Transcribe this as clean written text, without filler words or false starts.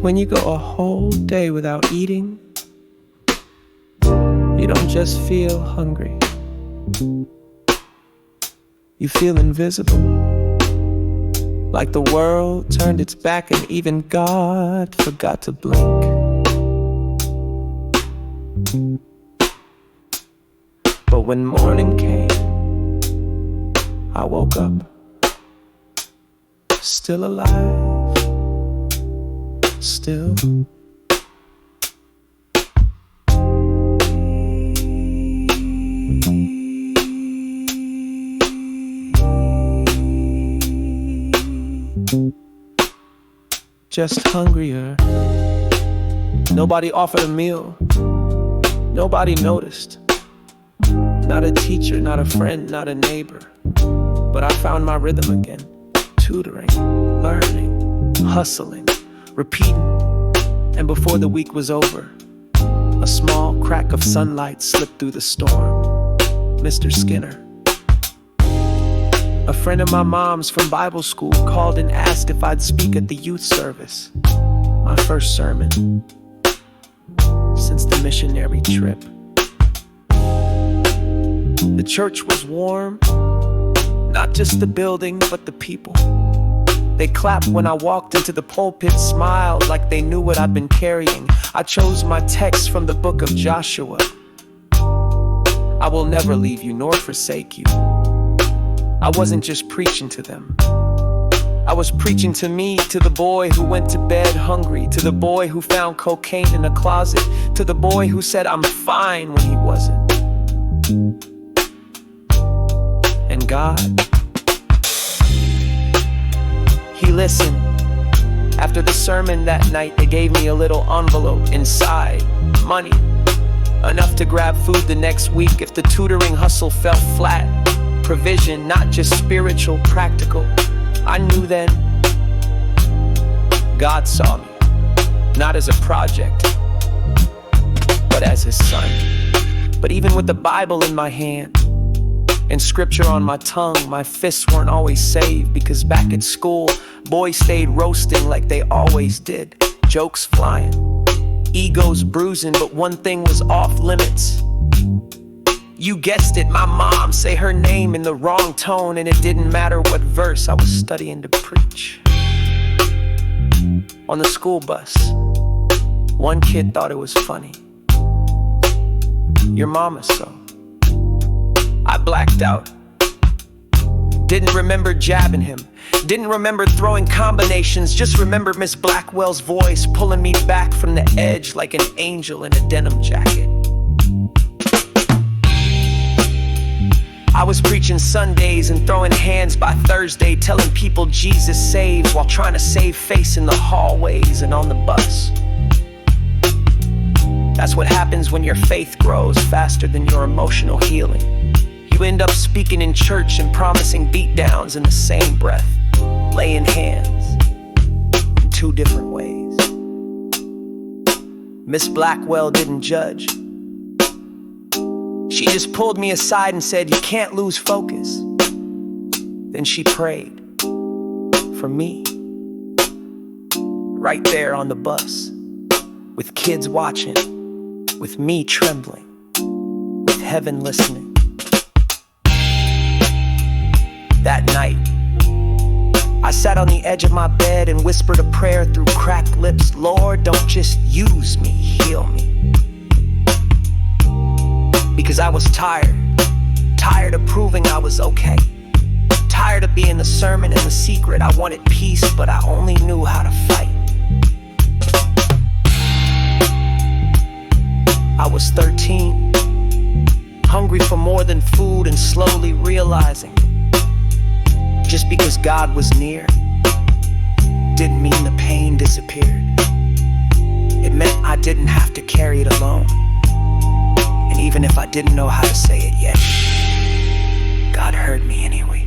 When you go a whole day without eating, you don't just feel hungry. You feel invisible, like the world turned its back and even God forgot to blink. But when morning came, I woke up, still alive, still. Just hungrier. Nobody offered a meal. Nobody noticed. Not a teacher, not a friend, not a neighbor. But I found my rhythm again. Tutoring, learning, hustling, repeating. And before the week was over, a small crack of sunlight slipped through the storm. Mr. Skinner. A friend of my mom's from Bible school called and asked if I'd speak at the youth service. My first sermon since the missionary trip. The church was warm, not just the building, but the people. They clapped when I walked into the pulpit, smiled like they knew what I'd been carrying. I chose my text from the book of Joshua. I will never leave you nor forsake you. I wasn't just preaching to them. I was preaching to me, to the boy who went to bed hungry, to the boy who found cocaine in a closet, to the boy who said I'm fine when he wasn't. And God, He listened. After the sermon that night, they gave me a little envelope. Inside, money, enough to grab food the next week if the tutoring hustle fell flat. Provision, not just spiritual, practical. I knew then God saw me, not as a project, but as His son. But even with the Bible in my hand and scripture on my tongue, my fists weren't always saved, because back at school, boys stayed roasting like they always did. Jokes flying, egos bruising, but one thing was off limits. You guessed it, my mom say her name in the wrong tone, and it didn't matter what verse I was studying to preach. On the school bus, one kid thought it was funny. Your mama so. I blacked out. Didn't remember jabbing him. Didn't remember throwing combinations. Just remember Miss Blackwell's voice pulling me back from the edge like an angel in a denim jacket. I was preaching Sundays and throwing hands by Thursday, telling people Jesus saves while trying to save face in the hallways and on the bus. That's what happens when your faith grows faster than your emotional healing. You end up speaking in church and promising beatdowns in the same breath, laying hands in two different ways. Miss Blackwell didn't judge. She just pulled me aside and said, "You can't lose focus." Then she prayed for me, right there on the bus, with kids watching, with me trembling, with heaven listening. That night, I sat on the edge of my bed and whispered a prayer through cracked lips. Lord, don't just use me, heal me. Because I was tired of proving I was okay. Tired of being the sermon and the secret. I wanted peace, but I only knew how to fight. I was 13, hungry for more than food, and slowly realizing just because God was near didn't mean the pain disappeared. It meant I didn't have to carry it alone. And even if I didn't know how to say it yet, God heard me anyway.